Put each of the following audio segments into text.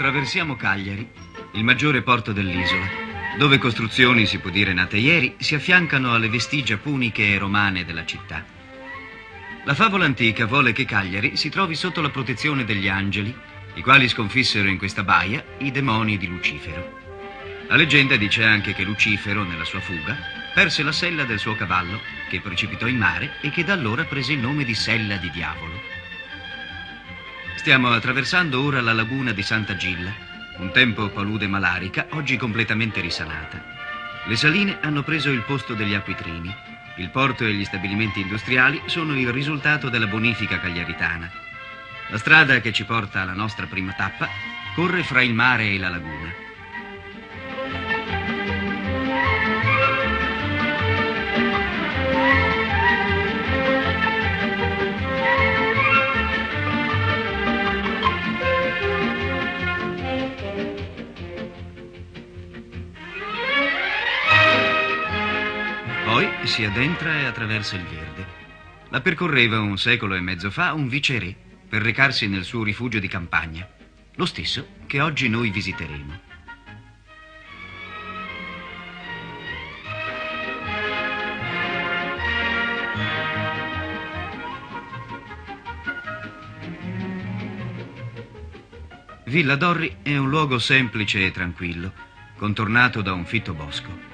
Attraversiamo Cagliari, il maggiore porto dell'isola, dove costruzioni, si può dire nate ieri, si affiancano alle vestigia puniche e romane della città. La favola antica vuole che Cagliari si trovi sotto la protezione degli angeli, i quali sconfissero in questa baia i demoni di Lucifero. La leggenda dice anche che Lucifero, nella sua fuga, perse la sella del suo cavallo, che precipitò in mare e che da allora prese il nome di Sella di Diavolo. Stiamo attraversando ora la laguna di Santa Gilla, un tempo palude malarica, oggi completamente risanata. Le saline hanno preso il posto degli acquitrini. Il porto e gli stabilimenti industriali sono il risultato della bonifica cagliaritana. La strada che ci porta alla nostra prima tappa corre fra il mare e la laguna. Poi si addentra e attraversa il verde. La percorreva un secolo e mezzo fa un viceré per recarsi nel suo rifugio di campagna, lo stesso che oggi noi visiteremo. Villa Dorri è un luogo semplice e tranquillo, contornato da un fitto bosco.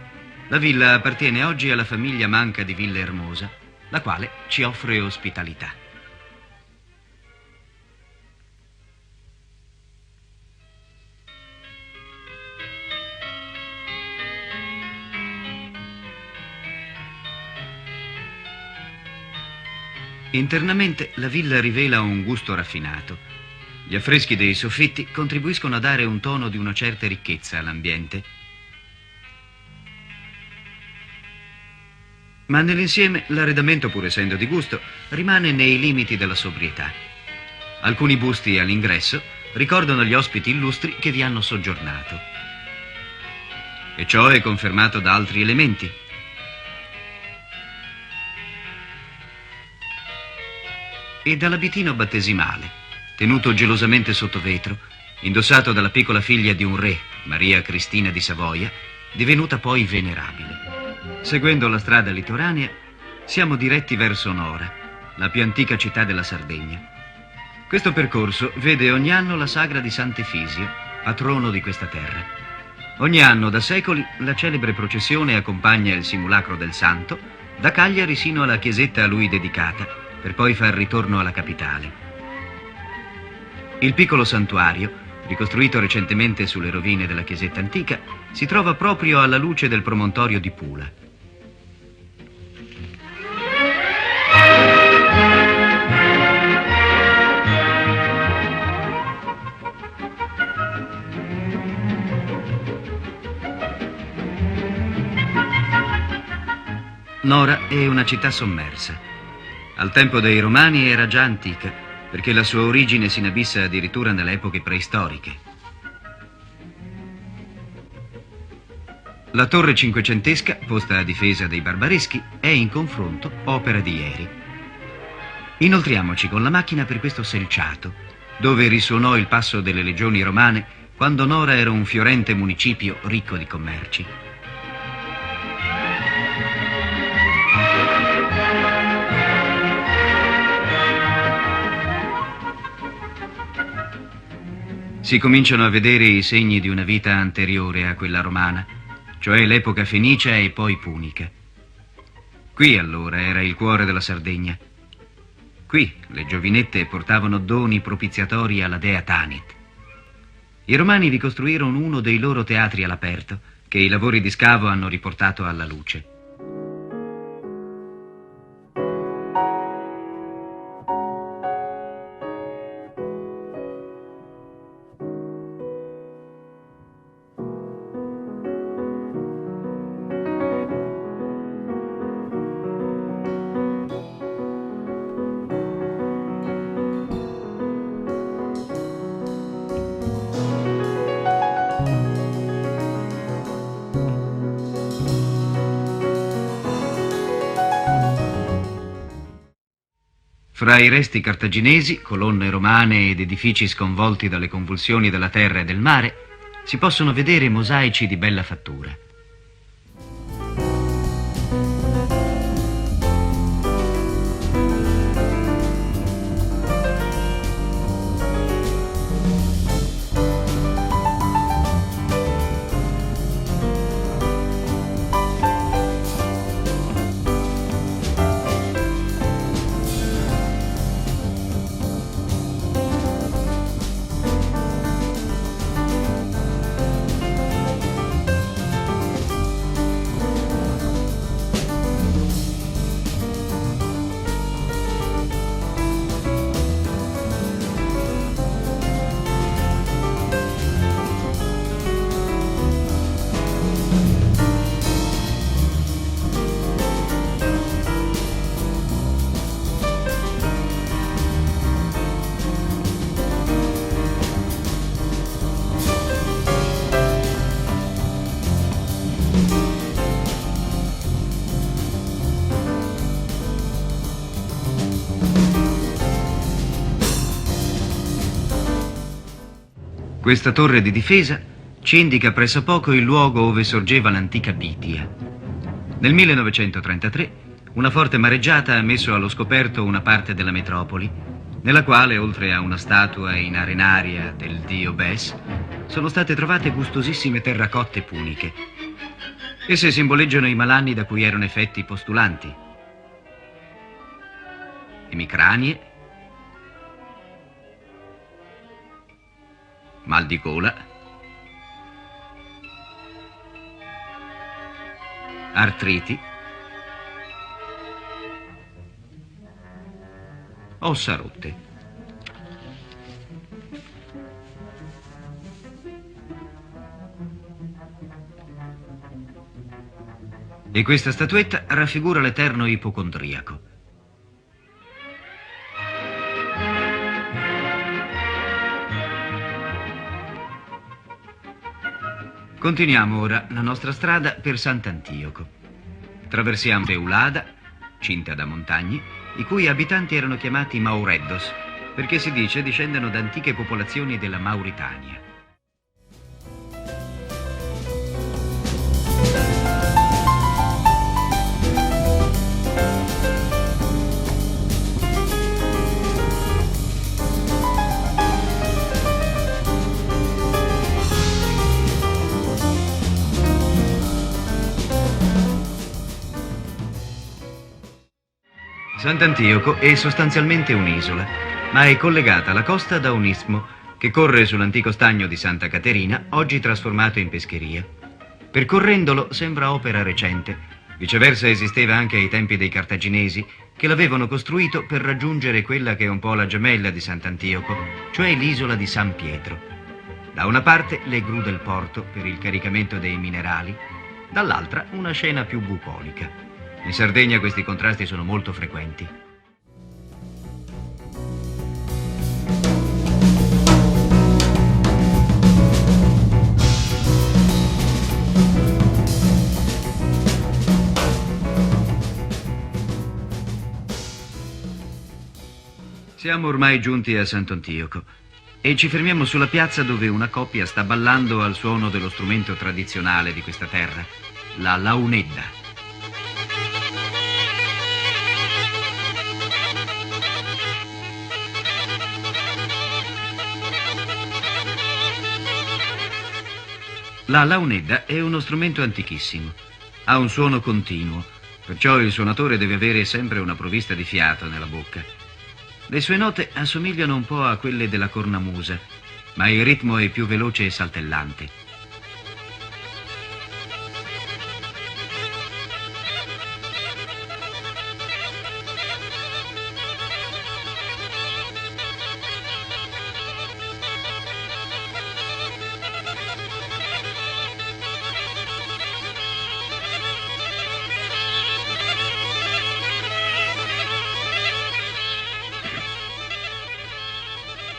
La villa appartiene oggi alla famiglia Manca di Villa Ermosa, la quale ci offre ospitalità. Internamente la villa rivela un gusto raffinato. Gli affreschi dei soffitti contribuiscono a dare un tono di una certa ricchezza all'ambiente. Ma nell'insieme l'arredamento, pur essendo di gusto, rimane nei limiti della sobrietà. Alcuni busti all'ingresso ricordano gli ospiti illustri che vi hanno soggiornato. E ciò è confermato da altri elementi. E dall'abitino battesimale, tenuto gelosamente sotto vetro, indossato dalla piccola figlia di un re, Maria Cristina di Savoia, divenuta poi venerabile. Seguendo la strada litoranea, siamo diretti verso Nora, la più antica città della Sardegna. Questo percorso vede ogni anno la sagra di Sant'Efisio, patrono di questa terra. Ogni anno, da secoli, la celebre processione accompagna il simulacro del santo, da Cagliari sino alla chiesetta a lui dedicata, per poi far ritorno alla capitale. Il piccolo santuario, ricostruito recentemente sulle rovine della chiesetta antica, si trova proprio alla luce del promontorio di Pula. Nora è una città sommersa. Al tempo dei Romani era già antica, perché la sua origine si inabissa addirittura nelle epoche preistoriche. La torre cinquecentesca, posta a difesa dei barbareschi, è in confronto opera di ieri. Inoltriamoci con la macchina per questo selciato, dove risuonò il passo delle legioni romane quando Nora era un fiorente municipio ricco di commerci. Si cominciano a vedere i segni di una vita anteriore a quella romana, cioè l'epoca fenicia e poi punica. Qui allora era il cuore della Sardegna. Qui le giovinette portavano doni propiziatori alla dea Tanit. I romani vi costruirono uno dei loro teatri all'aperto, che i lavori di scavo hanno riportato alla luce. Fra i resti cartaginesi, colonne romane ed edifici sconvolti dalle convulsioni della terra e del mare, si possono vedere mosaici di bella fattura. Questa torre di difesa ci indica pressappoco il luogo dove sorgeva l'antica Bitia. Nel 1933 una forte mareggiata ha messo allo scoperto una parte della metropoli, nella quale, oltre a una statua in arenaria del dio Bes, sono state trovate gustosissime terracotte puniche. Esse simboleggiano i malanni da cui erano effetti i postulanti, emicranie, mal di gola, artriti, ossa rotte. E questa statuetta raffigura l'eterno ipocondriaco. Continuiamo ora la nostra strada per Sant'Antioco. Traversiamo Eulada, cinta da montagne, i cui abitanti erano chiamati Maureddos, perché si dice discendono da antiche popolazioni della Mauritania. Sant'Antioco è sostanzialmente un'isola, ma è collegata alla costa da un istmo che corre sull'antico stagno di Santa Caterina, oggi trasformato in pescheria. Percorrendolo sembra opera recente, viceversa esisteva anche ai tempi dei cartaginesi, che l'avevano costruito per raggiungere quella che è un po' la gemella di Sant'Antioco, cioè l'isola di San Pietro. Da una parte le gru del porto per il caricamento dei minerali, dall'altra una scena più bucolica. In Sardegna questi contrasti sono molto frequenti. Siamo ormai giunti a Sant'Antioco e ci fermiamo sulla piazza dove una coppia sta ballando al suono dello strumento tradizionale di questa terra, la launedda. La launedda è uno strumento antichissimo. Ha un suono continuo, perciò il suonatore deve avere sempre una provvista di fiato nella bocca. Le sue note assomigliano un po' a quelle della cornamusa, ma il ritmo è più veloce e saltellante.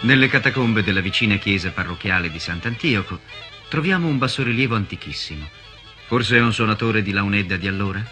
Nelle catacombe della vicina chiesa parrocchiale di Sant'Antioco troviamo un bassorilievo antichissimo. Forse è un suonatore di launedda di allora?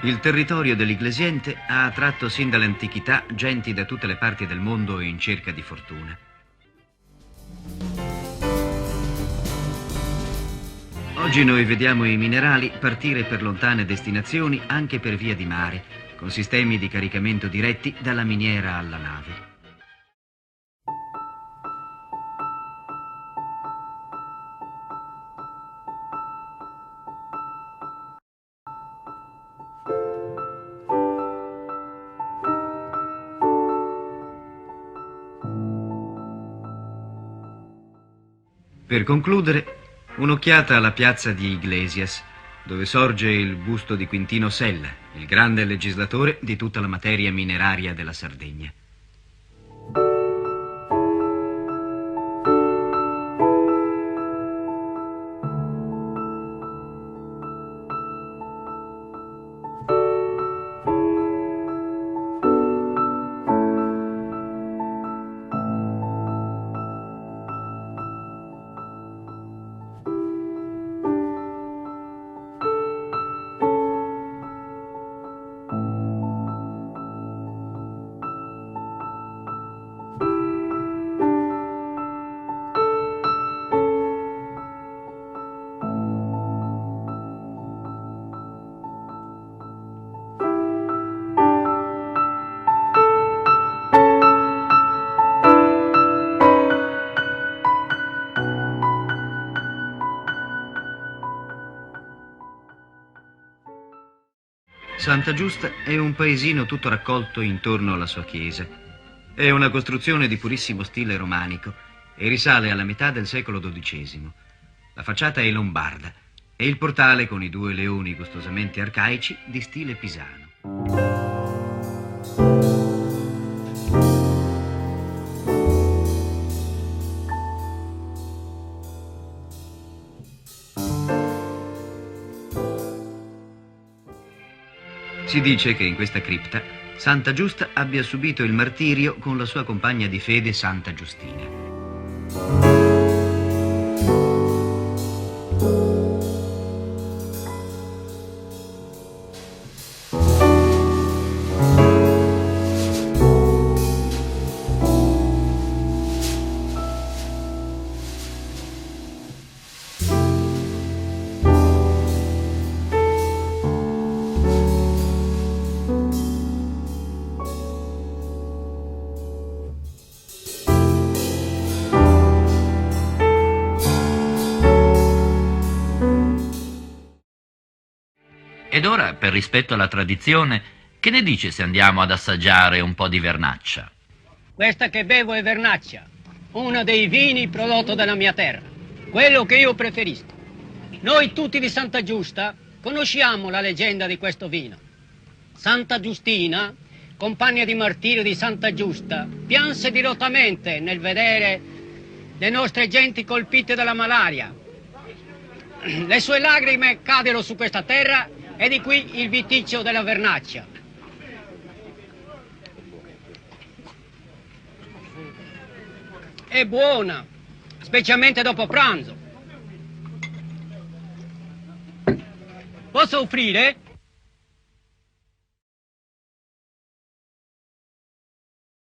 Il territorio dell'Iglesiente ha attratto sin dall'antichità genti da tutte le parti del mondo in cerca di fortuna. Oggi noi vediamo i minerali partire per lontane destinazioni anche per via di mare, con sistemi di caricamento diretti dalla miniera alla nave. Per concludere, un'occhiata alla piazza di Iglesias, dove sorge il busto di Quintino Sella, il grande legislatore di tutta la materia mineraria della Sardegna. Santa Giusta è un paesino tutto raccolto intorno alla sua chiesa. È una costruzione di purissimo stile romanico e risale alla metà del secolo XII. La facciata è lombarda e il portale con i due leoni gustosamente arcaici di stile pisano. Si dice che in questa cripta Santa Giusta abbia subito il martirio con la sua compagna di fede Santa Giustina. Ed ora, per rispetto alla tradizione, che ne dice se andiamo ad assaggiare un po' di vernaccia? Questa che bevo è vernaccia, uno dei vini prodotto dalla mia terra, quello che io preferisco. Noi tutti di Santa Giusta conosciamo la leggenda di questo vino. Santa Giustina, compagna di martirio di Santa Giusta, pianse dirottamente nel vedere le nostre genti colpite dalla malaria. Le sue lacrime caddero su questa terra e di qui il viticcio della vernaccia. È buona, specialmente dopo pranzo. Posso offrire?